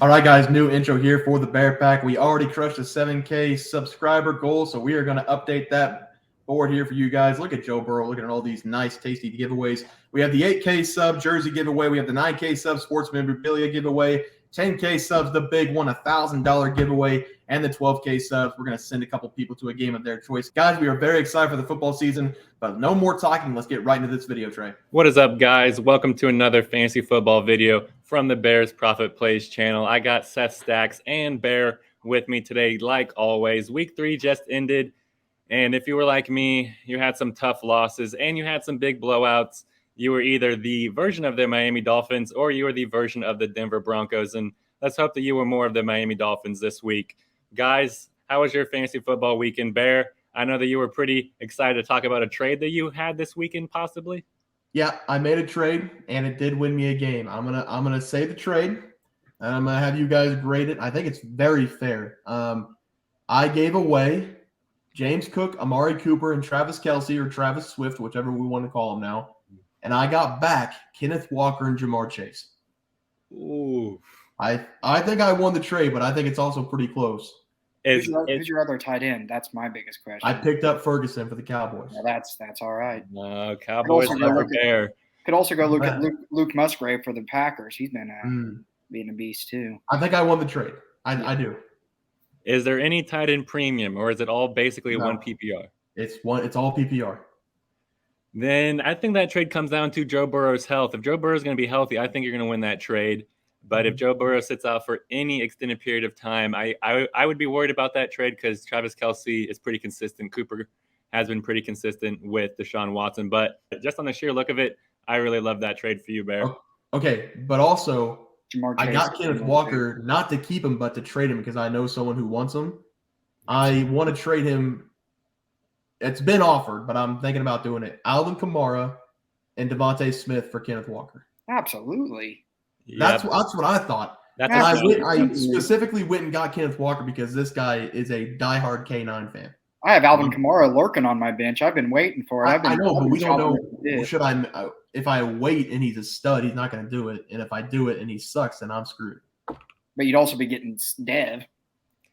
All right, guys, new intro here for the Bear Pack. We already crushed the 7K subscriber goal, so we are going to update that board here for you guys. Look at Joe Burrow, looking at all these nice, tasty giveaways. We have the 8K sub jersey giveaway. We have the 9K sub sports memorabilia giveaway, 10K subs, the big one, $1,000 giveaway, and the 12K subs. We're going to send a couple people to a game of their choice. Guys, we are very excited for the football season, but no more talking. Let's get right into this video, Trey. What is up, guys? Welcome to another fantasy football video from the Bears Profit Plays channel. I got Seth Stacks and Bear with me today, like always. Week 3 just ended, and if you were like me, you had some tough losses and you had some big blowouts. You were either the version of the Miami Dolphins or you were the version of the Denver Broncos, and let's hope that you were more of the Miami Dolphins this week. Guys, how was your fantasy football weekend, Bear? I know that you were pretty excited to talk about a trade that you had this weekend, possibly. Yeah, I made a trade, and it did win me a game. I'm gonna say the trade, and I'm gonna have you guys grade it. I think it's very fair. I gave away James Cook, Amari Cooper, and Travis Kelce, or Travis Swift, whichever we want to call him now, and I got back Kenneth Walker and Jamar Chase. Ooh, I think I won the trade, but I think it's also pretty close. Who's your other tight end? That's my biggest question. I picked up Ferguson for the Cowboys. Yeah, that's all right. No, Cowboys never Bear. Could also go look at Luke Musgrave for the Packers. He's been being a beast too. I think I won the trade. I do. Is there any tight end premium, or is it all basically one PPR? It's all PPR. Then I think that trade comes down to Joe Burrow's health. If Joe Burrow is going to be healthy, I think you're going to win that trade. But if Joe Burrow sits out for any extended period of time, I would be worried about that trade because Travis Kelce is pretty consistent. Cooper has been pretty consistent with Deshaun Watson. But just on the sheer look of it, I really love that trade for you, Bear. Okay, but also I got Kenneth Walker not to keep him, but to trade him because I know someone who wants him. I want to trade him. It's been offered, but I'm thinking about doing it. Alvin Kamara and Devontae Smith for Kenneth Walker. Absolutely. That's what I thought. I specifically went and got Kenneth Walker because this guy is a diehard K9 fan. I have Alvin Kamara lurking on my bench. I've been waiting for it. I know, but we don't know. If I wait and he's a stud, he's not going to do it. And if I do it and he sucks, then I'm screwed. But you'd also be getting Dev.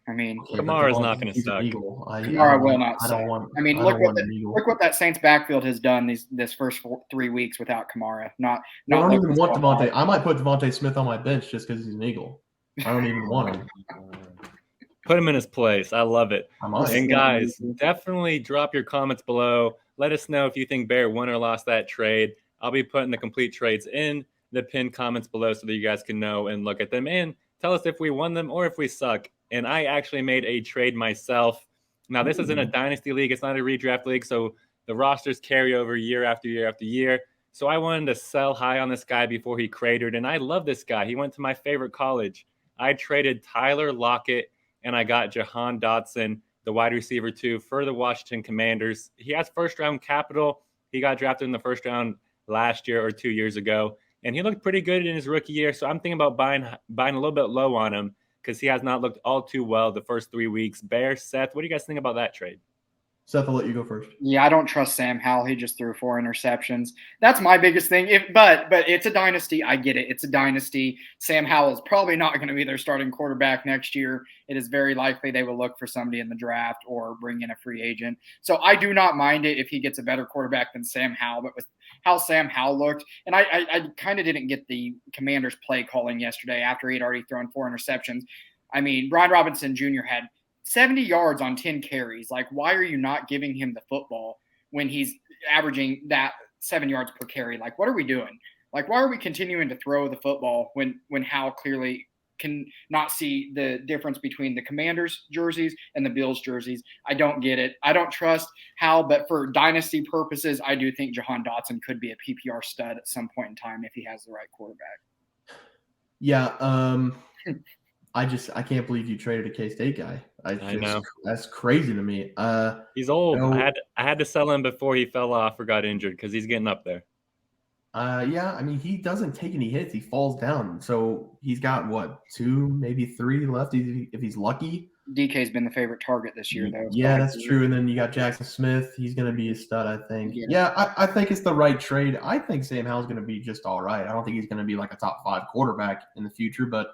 I mean, Kamara's not going to suck. Kamara will not suck. Look what that Saints backfield has done this first 3 weeks without Kamara. I don't even want Devontae. I might put Devontae Smith on my bench just because he's an Eagle. I don't even want him. Put him in his place. I love it. And guys, definitely drop your comments below. Let us know if you think Bear won or lost that trade. I'll be putting the complete trades in the pinned comments below so that you guys can know and look at them and tell us if we won them or if we suck. And I actually made a trade myself. Now, this isn't a dynasty league. It's not a redraft league. So the rosters carry over year after year after year. So I wanted to sell high on this guy before he cratered. And I love this guy. He went to my favorite college. I traded Tyler Lockett and I got Jahan Dotson, the wide receiver 2, for the Washington Commanders. He has first-round capital. He got drafted in the first round last year or 2 years ago. And he looked pretty good in his rookie year. So I'm thinking about buying a little bit low on him, because he has not looked all too well the first 3 weeks. Bear, Seth, what do you guys think about that trade? Seth, I'll let you go first. Yeah, I don't trust Sam Howell. He just threw 4 interceptions. That's my biggest thing. But it's a dynasty. I get it. It's a dynasty. Sam Howell is probably not going to be their starting quarterback next year. It is very likely they will look for somebody in the draft or bring in a free agent. So I do not mind it if he gets a better quarterback than Sam Howell. But with how Sam Howell looked, and I kind of didn't get the Commanders' play calling yesterday after he had already thrown 4 interceptions. I mean, Brian Robinson Jr. had 70 yards on 10 carries. Like, why are you not giving him the football when he's averaging that 7 yards per carry? Like, what are we doing? Like, why are we continuing to throw the football when Howell clearly can not see the difference between the Commanders jerseys and the Bills jerseys? I don't get it. I don't trust Howell, but for dynasty purposes, I do think Jahan Dotson could be a PPR stud at some point in time if he has the right quarterback. Yeah, I can't believe you traded a K-State guy. I know. That's crazy to me. He's old. I had to sell him before he fell off or got injured because he's getting up there. Yeah, I mean, he doesn't take any hits. He falls down. So he's got, 2, maybe 3 left if he's lucky. DK's been the favorite target this year, though. Yeah, that's true. And then you got Jackson Smith. He's going to be a stud, I think. Yeah, I think it's the right trade. I think Sam Howell's going to be just all right. I don't think he's going to be like a top 5 quarterback in the future, but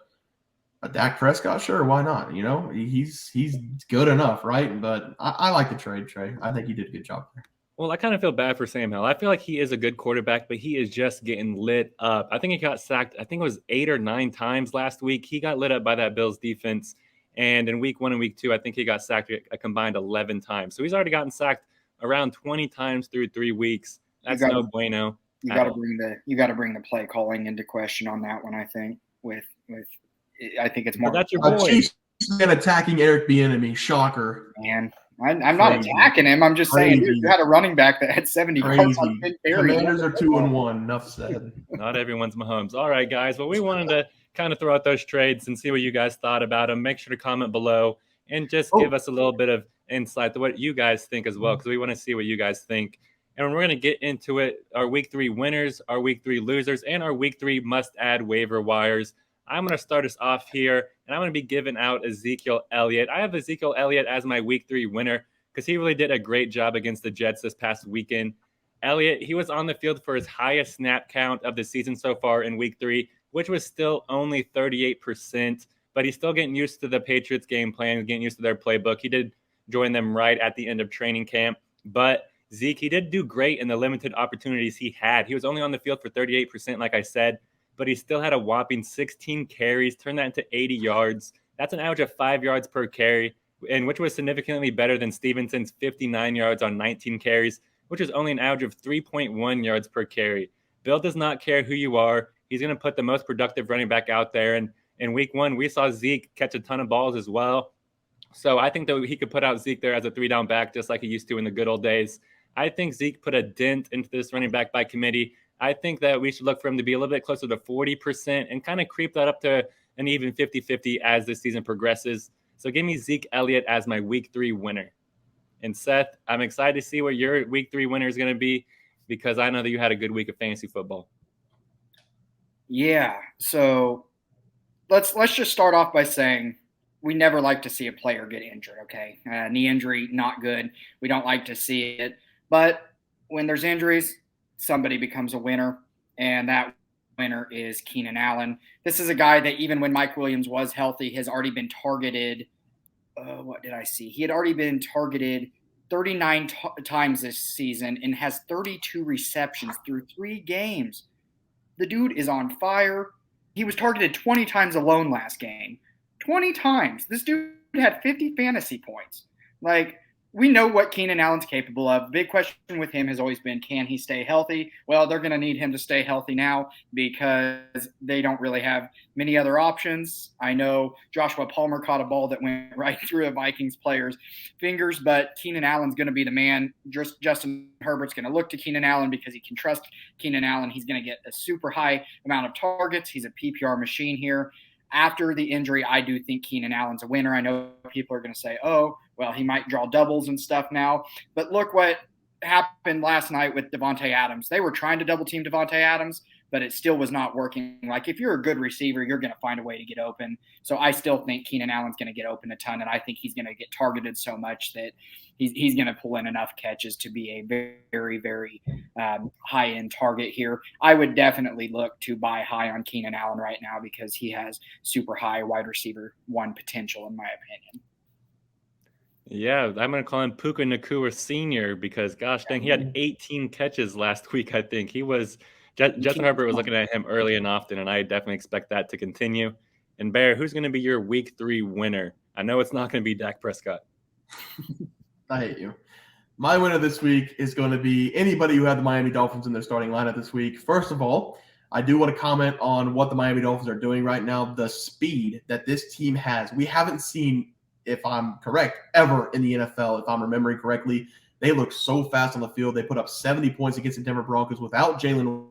Dak Prescott, sure, why not? He's good enough, right? But I like the trade, Trey. I think you did a good job there. Well, I kind of feel bad for Sam Howell. I feel like he is a good quarterback, but he is just getting lit up. I think he got sacked, I think it was 8 or 9 times last week. He got lit up by that Bills defense. And in week 1 and week 2, I think he got sacked a combined 11 times. So he's already gotten sacked around 20 times through 3 weeks. That's no bueno. You got to bring the play calling into question on that one. I think I think it's more. But that's your boy. Chiefs man attacking Eric Bieniemy. Shocker. Man, I'm not attacking him. I'm just saying, dude, you had a running back that had 70 yards on 10 carries. Commanders are 2-1. Enough said. Not everyone's Mahomes. All right, guys. Well, we wanted to kind of throw out those trades and see what you guys thought about them. Make sure to comment below and just give us a little bit of insight to what you guys think as well, because we want to see what you guys think. And we're going to get into it, our week 3 winners, our week 3 losers, and our week 3 must-add waiver wires. I'm going to start us off here, and I'm going to be giving out Ezekiel Elliott. I have Ezekiel Elliott as my week 3 winner because he really did a great job against the Jets this past weekend. Elliott, he was on the field for his highest snap count of the season so far in week 3, which was still only 38%, but he's still getting used to the Patriots game plan, getting used to their playbook. He did join them right at the end of training camp, but Zeke, he did do great in the limited opportunities he had. He was only on the field for 38%, like I said, but he still had a whopping 16 carries, turned that into 80 yards. That's an average of 5 yards per carry, and which was significantly better than Stevenson's 59 yards on 19 carries, which is only an average of 3.1 yards per carry. Bill does not care who you are. He's going to put the most productive running back out there. And in week 1, we saw Zeke catch a ton of balls as well. So I think that he could put out Zeke there as a 3-down back, just like he used to in the good old days. I think Zeke put a dent into this running back by committee. I think that we should look for him to be a little bit closer to 40% and kind of creep that up to an even 50-50 as the season progresses. So give me Zeke Elliott as my week 3 winner. And Seth, I'm excited to see what your week 3 winner is going to be because I know that you had a good week of fantasy football. Yeah. So let's just start off by saying we never like to see a player get injured, okay? Knee injury, not good. We don't like to see it. But when there's injuries, somebody becomes a winner, and that winner is Keenan Allen. This is a guy that even when Mike Williams was healthy has already been targeted. What did I see? He had already been targeted 39 times this season and has 32 receptions through 3 games. The dude is on fire. He was targeted 20 times alone last game. 20 times. This dude had 50 fantasy points. Like, we know what Keenan Allen's capable of. Big question with him has always been, can he stay healthy? Well, they're going to need him to stay healthy now because they don't really have many other options. I know Joshua Palmer caught a ball that went right through a Vikings player's fingers, but Keenan Allen's going to be the man. Justin Herbert's going to look to Keenan Allen because he can trust Keenan Allen. He's going to get a super high amount of targets. He's a PPR machine here. After the injury, I do think Keenan Allen's a winner. I know people are going to say, oh, well, he might draw doubles and stuff now. But look what happened last night with Devontae Adams. They were trying to double team Devontae Adams, but it still was not working. Like, if you're a good receiver, you're going to find a way to get open. So I still think Keenan Allen's going to get open a ton, and I think he's going to get targeted so much that he's going to pull in enough catches to be a very, very high-end target here. I would definitely look to buy high on Keenan Allen right now because he has super high wide receiver 1 potential, in my opinion. Yeah, I'm going to call him Puka Nacua Sr. because, gosh dang, he had 18 catches last week, I think. Justin Herbert was looking at him early and often, and I definitely expect that to continue. And Bear, who's going to be your week 3 winner? I know it's not going to be Dak Prescott. I hate you. My winner this week is going to be anybody who had the Miami Dolphins in their starting lineup this week. First of all, I do want to comment on what the Miami Dolphins are doing right now, the speed that this team has. We haven't seen, if I'm correct, ever in the NFL, if I'm remembering correctly. They look so fast on the field. They put up 70 points against the Denver Broncos without Jalen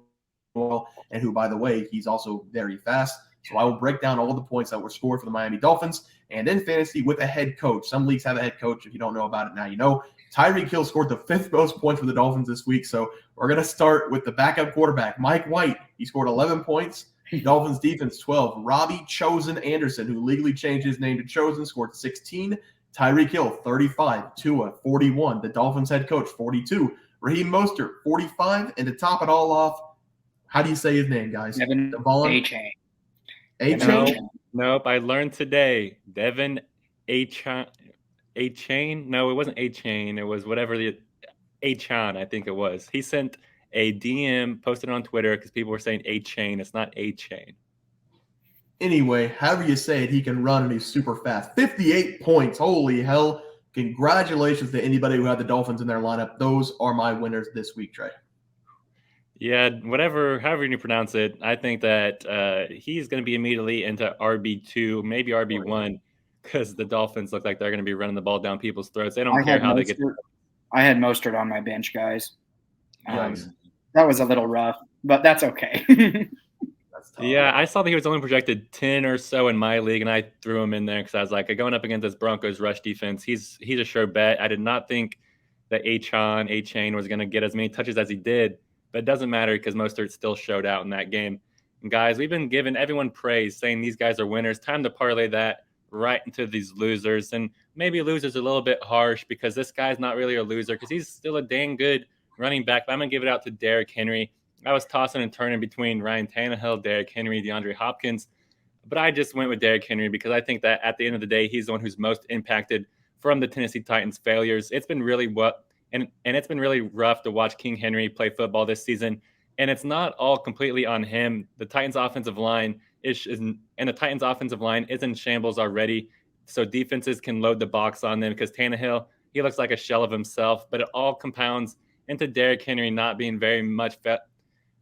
Waddle, and who, by the way, he's also very fast. So I will break down all the points that were scored for the Miami Dolphins. And in fantasy with a head coach. Some leagues have a head coach. If you don't know about it now, you know. Tyreek Hill scored the 5th most points for the Dolphins this week. So we're going to start with the backup quarterback, Mike White. He scored 11 points. Dolphins defense, 12. Robbie Chosen Anderson, who legally changed his name to Chosen, scored 16. Tyreek Hill, 35. Tua, 41. The Dolphins head coach, 42. Raheem Mostert, 45. And to top it all off, how do you say his name, guys? Devon A-Chain? Nope. I learned today. Devin A-Chain? No, it wasn't A-Chain. It was whatever the A-Chan, I think it was. He sent a DM, posted on Twitter because people were saying A-Chain. It's not A-Chain. Anyway, however you say it, he can run and he's super fast. 58 points. Holy hell. Congratulations to anybody who had the Dolphins in their lineup. Those are my winners this week, Trey. Yeah, however you pronounce it, I think that he's going to be immediately into RB2, maybe RB1, because the Dolphins look like they're going to be running the ball down people's throats. They don't care how they get. I had Mostert on my bench, guys. That was a little rough, but that's okay. Yeah, I saw that he was only projected 10 or so in my league, and I threw him in there because I was like, going up against this Broncos rush defense, he's a sure bet. I did not think that A-Chain was going to get as many touches as he did, but it doesn't matter because Mostert still showed out in that game. And guys, we've been giving everyone praise, saying these guys are winners. Time to parlay that right into these losers. And maybe losers a little bit harsh because this guy's not really a loser because he's still a dang good running back. But I'm going to give it out to Derrick Henry. I was tossing and turning between Ryan Tannehill, Derrick Henry, DeAndre Hopkins. But I just went with Derrick Henry because I think that at the end of the day, he's the one who's most impacted from the Tennessee Titans' failures. It's been really it's been really rough to watch King Henry play football this season. And it's not all completely on him. The Titans' offensive line is in shambles already. So defenses can load the box on them because Tannehill, he looks like a shell of himself. But it all compounds into Derrick Henry not being very much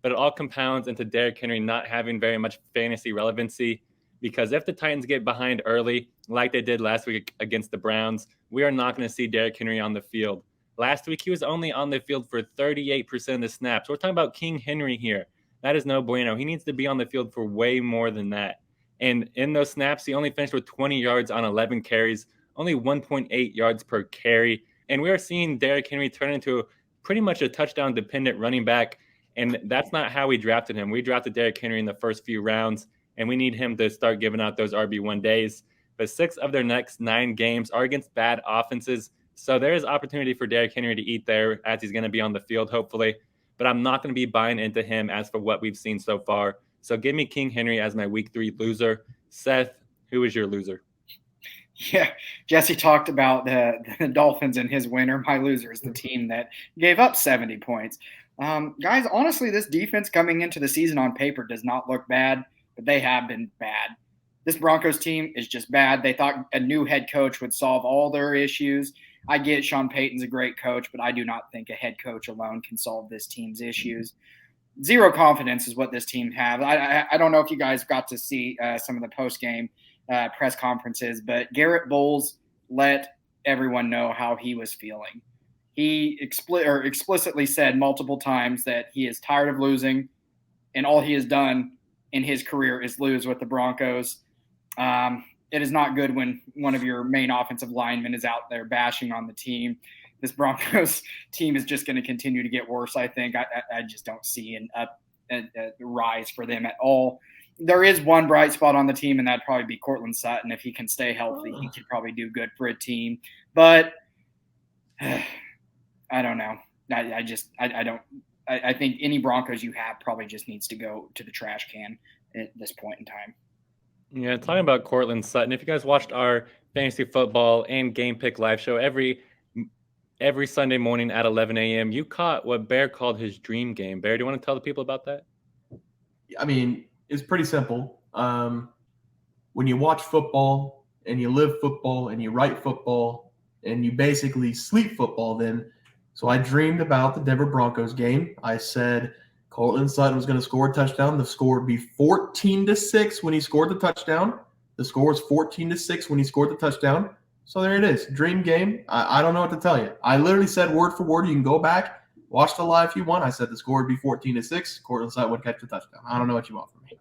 but it all compounds into Derrick Henry not having very much fantasy relevancy because if the Titans get behind early, like they did last week against the Browns, we are not going to see Derrick Henry on the field. Last week, he was only on the field for 38% of the snaps. We're talking about King Henry here. That is no bueno. He needs to be on the field for way more than that. And in those snaps, he only finished with 20 yards on 11 carries, only 1.8 yards per carry. And we are seeing Derrick Henry turn into pretty much a touchdown-dependent running back. And that's not how we drafted him. We drafted Derrick Henry in the first few rounds, and we need him to start giving out those RB1 days. But 6 of their next 9 games are against bad offenses. So there is opportunity for Derrick Henry to eat there as he's going to be on the field, hopefully. But I'm not going to be buying into him as for what we've seen so far. So give me King Henry as my week 3 loser. Seth, who is your loser? Yeah, Jesse talked about the Dolphins and his winner. My loser is the team that gave up 70 points. Guys, honestly, this defense coming into the season on paper does not look bad, but they have been bad. This Broncos team is just bad. They thought a new head coach would solve all their issues. I get Sean Payton's a great coach, but I do not think a head coach alone can solve this team's issues. Zero confidence is what this team has. I don't know if you guys got to see some of the post-game press conferences, but Garrett Bowles let everyone know how he was feeling. He explicitly said multiple times that he is tired of losing, and all he has done in his career is lose with the Broncos. It is not good when one of your main offensive linemen is out there bashing on the team. This Broncos team is just going to continue to get worse, I think. I just don't see a rise for them at all. There is one bright spot on the team, and that'd probably be Cortland Sutton. If he can stay healthy, he could probably do good for a team. But I don't know. I think any Broncos you have probably just needs to go to the trash can at this point in time. Yeah, talking about Cortland Sutton, if you guys watched our fantasy football and game pick live show every Sunday morning at 11 a.m., you caught what Bear called his dream game. Bear, do you want to tell the people about that? I mean, it's pretty simple. When you watch football and you live football and you write football and you basically sleep football then. So I dreamed about the Denver Broncos game. I said Cortland Sutton was going to score a touchdown. The score would be 14-6 when he scored the touchdown. The score was 14-6 when he scored the touchdown. So there it is. Dream game. I don't know what to tell you. I literally said word for word. You can go back, watch the live if you want. I said the score would be 14-6. Cortland Sutton would catch the touchdown. I don't know what you want from me.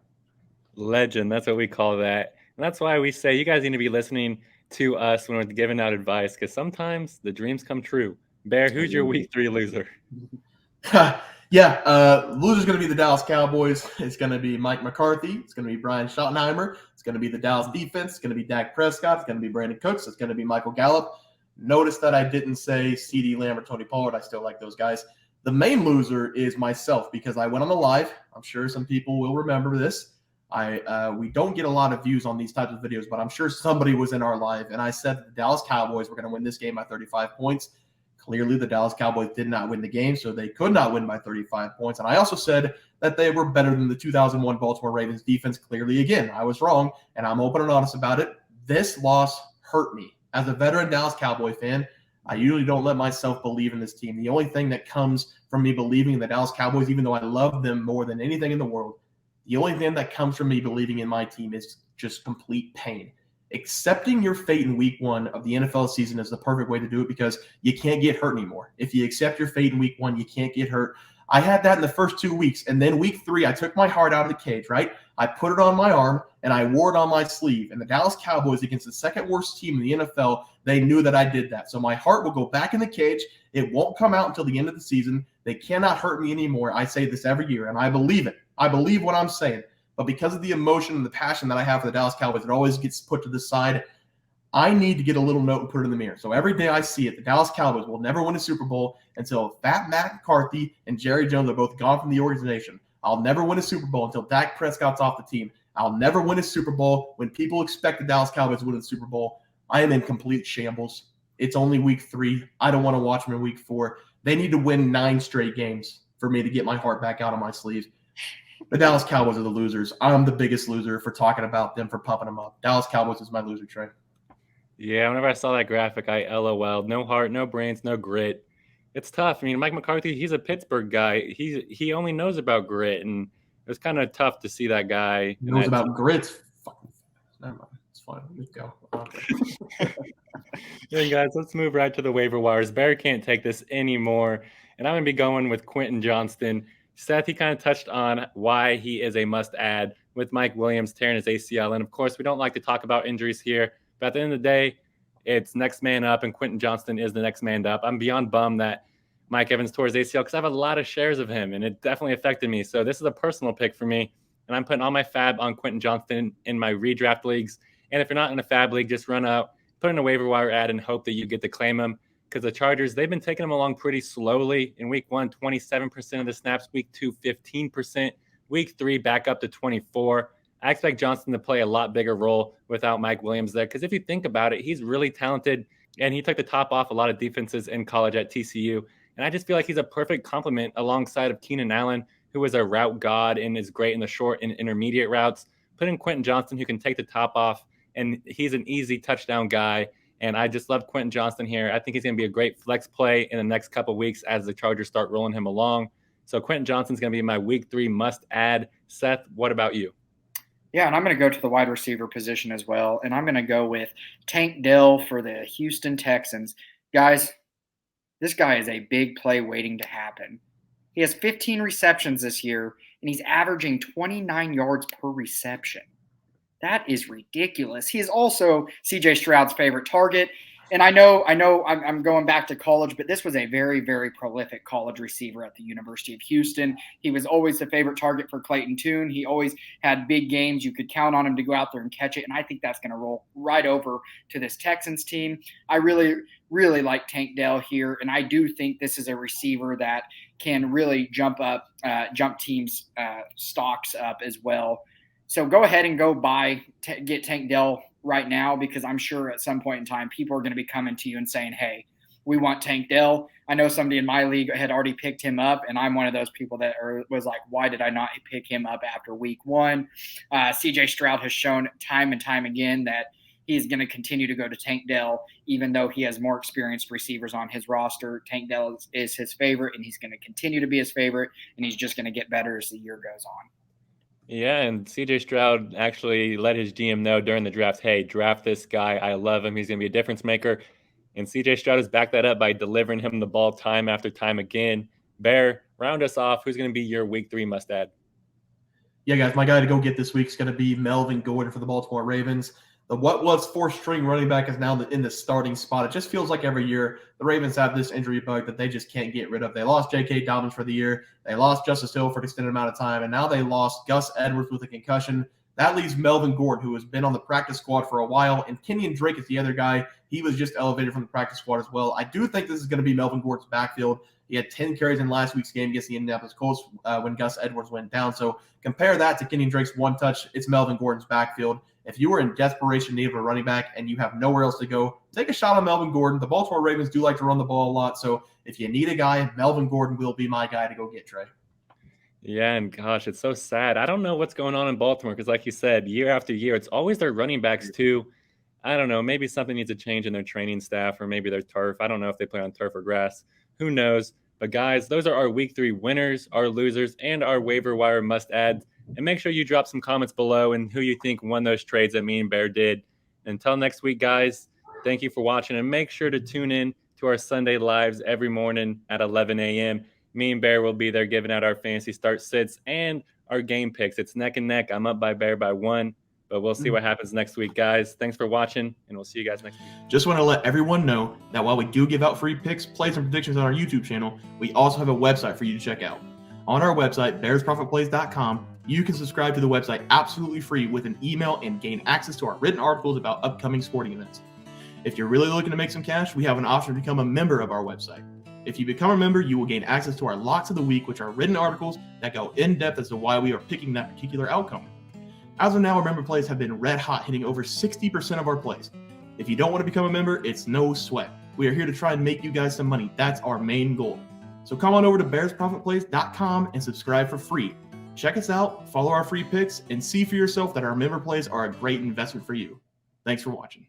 Legend. That's what we call that. And that's why we say you guys need to be listening to us when we're giving out advice, because sometimes the dreams come true. Bear, who's your week 3 loser? Loser's going to be the Dallas Cowboys. It's going to be Mike McCarthy. It's going to be Brian Schottenheimer. It's going to be the Dallas defense. It's going to be Dak Prescott. It's going to be Brandon Cooks. It's going to be Michael Gallup. Notice that I didn't say CeeDee Lamb or Tony Pollard. I still like those guys. The main loser is myself because I went on the live. I'm sure some people will remember this. We don't get a lot of views on these types of videos, but I'm sure somebody was in our live, and I said that the Dallas Cowboys were going to win this game by 35 points. Clearly, the Dallas Cowboys did not win the game, so they could not win by 35 points. And I also said that they were better than the 2001 Baltimore Ravens defense. Clearly, again, I was wrong, and I'm open and honest about it. This loss hurt me. As a veteran Dallas Cowboy fan, I usually don't let myself believe in this team. The only thing that comes from me believing in the Dallas Cowboys, even though I love them more than anything in the world, the only thing that comes from me believing in my team is just complete pain. Accepting your fate in week 1 of the NFL season is the perfect way to do it because you can't get hurt anymore. If you accept your fate in week 1, you can't get hurt. I had that in the first 2 weeks, and then week 3, I took my heart out of the cage, right? I put it on my arm, and I wore it on my sleeve. And the Dallas Cowboys, against the second worst team in the NFL, they knew that I did that. So my heart will go back in the cage. It won't come out until the end of the season. They cannot hurt me anymore. I say this every year, and I believe it. I believe what I'm saying. But because of the emotion and the passion that I have for the Dallas Cowboys, it always gets put to the side. I need to get a little note and put it in the mirror. So every day I see it, the Dallas Cowboys will never win a Super Bowl until Fat Matt McCarthy and Jerry Jones are both gone from the organization. I'll never win a Super Bowl until Dak Prescott's off the team. I'll never win a Super Bowl when people expect the Dallas Cowboys to win the Super Bowl. I am in complete shambles. It's only week 3. I don't want to watch them in week 4. They need to win 9 straight games for me to get my heart back out of my sleeves. The Dallas Cowboys are the losers. I'm the biggest loser for talking about them, for pumping them up. Dallas Cowboys is my loser, Trey. Yeah, whenever I saw that graphic, I LOL'd. No heart, no brains, no grit. It's tough. I mean, Mike McCarthy, he's a Pittsburgh guy. He only knows about grit, and it was kind of tough to see that guy. He knows about grit. Fucking never mind. It's fine. Let's go. Okay. Yeah, guys, let's move right to the waiver wires. Barry can't take this anymore, and I'm going to be going with Quentin Johnston. Seth, he kind of touched on why he is a must-add with Mike Williams tearing his ACL. And, of course, we don't like to talk about injuries here. But at the end of the day, it's next man up, and Quentin Johnston is the next man up. I'm beyond bummed that Mike Evans tore his ACL because I have a lot of shares of him, and it definitely affected me. So this is a personal pick for me, and I'm putting all my fab on Quentin Johnston in my redraft leagues. And if you're not in a fab league, just run out, put in a waiver wire ad, and hope that you get to claim him. Because the Chargers, they've been taking him along pretty slowly. In week 1, 27% of the snaps. Week 2, 15%. Week 3, back up to 24%. I expect Johnston to play a lot bigger role without Mike Williams there. Because if you think about it, he's really talented, and he took the top off a lot of defenses in college at TCU. And I just feel like he's a perfect complement alongside of Keenan Allen, who is a route god and is great in the short and intermediate routes. Put in Quentin Johnston, who can take the top off, and he's an easy touchdown guy. And I just love Quentin Johnston here. I think he's going to be a great flex play in the next couple of weeks as the Chargers start rolling him along. So Quentin Johnston's going to be my week 3 must-add. Seth, what about you? Yeah, and I'm going to go to the wide receiver position as well, and I'm going to go with Tank Dell for the Houston Texans. Guys, this guy is a big play waiting to happen. He has 15 receptions this year, and he's averaging 29 yards per reception. That is ridiculous. He is also C.J. Stroud's favorite target. And I know I'm going back to college, but this was a very, very prolific college receiver at the University of Houston. He was always the favorite target for Clayton Tune. He always had big games. You could count on him to go out there and catch it. And I think that's going to roll right over to this Texans team. I really, really like Tank Dell here. And I do think this is a receiver that can really jump teams' stocks up as well. So go ahead and go get Tank Dell right now, because I'm sure at some point in time, people are going to be coming to you and saying, hey, we want Tank Dell. I know somebody in my league had already picked him up, and I'm one of those people that was like, why did I not pick him up after week 1? CJ Stroud has shown time and time again that he's going to continue to go to Tank Dell, even though he has more experienced receivers on his roster. Tank Dell is his favorite, and he's going to continue to be his favorite, and he's just going to get better as the year goes on. Yeah, and CJ Stroud actually let his GM know during the draft, hey, draft this guy. I love him. He's going to be a difference maker. And CJ Stroud has backed that up by delivering him the ball time after time again. Bear, round us off. Who's going to be your week 3 must-add? Yeah, guys, my guy to go get this week is going to be Melvin Gordon for the Baltimore Ravens. The what was fourth-string running back is now in the starting spot. It just feels like every year the Ravens have this injury bug that they just can't get rid of. They lost J.K. Dobbins for the year. They lost Justice Hill for an extended amount of time. And now they lost Gus Edwards with a concussion. That leaves Melvin Gordon, who has been on the practice squad for a while, and Kenyon Drake is the other guy. He was just elevated from the practice squad as well. I do think this is going to be Melvin Gordon's backfield. He had 10 carries in last week's game against the Indianapolis Colts when Gus Edwards went down. So compare that to Kenyon Drake's one touch. It's Melvin Gordon's backfield. If you are in desperation need of a running back and you have nowhere else to go, take a shot on Melvin Gordon. The Baltimore Ravens do like to run the ball a lot. So if you need a guy, Melvin Gordon will be my guy to go get, Trey. Yeah, and gosh, it's so sad. I don't know what's going on in Baltimore because, like you said, year after year, it's always their running backs too. I don't know. Maybe something needs to change in their training staff or maybe their turf. I don't know if they play on turf or grass. Who knows? But guys, those are our week 3 winners, our losers, and our waiver wire must-adds. And make sure you drop some comments below and who you think won those trades that me and Bear did. Until next week, guys, thank you for watching. And make sure to tune in to our Sunday lives every morning at 11 a.m. Me and Bear will be there giving out our fantasy start sits and our game picks. It's neck and neck. I'm up by Bear by 1. But we'll see what happens next week, guys. Thanks for watching, and we'll see you guys next week. Just want to let everyone know that while we do give out free picks, plays, and predictions on our YouTube channel, we also have a website for you to check out. On our website, bearsprofitplays.com, you can subscribe to the website absolutely free with an email and gain access to our written articles about upcoming sporting events. If you're really looking to make some cash, we have an option to become a member of our website. If you become a member, you will gain access to our Locks of the Week, which are written articles that go in depth as to why we are picking that particular outcome. As of now, our member plays have been red hot, hitting over 60% of our plays. If you don't want to become a member, it's no sweat. We are here to try and make you guys some money. That's our main goal. So come on over to bearsprofitplays.com and subscribe for free. Check us out, follow our free picks, and see for yourself that our member plays are a great investment for you. Thanks for watching.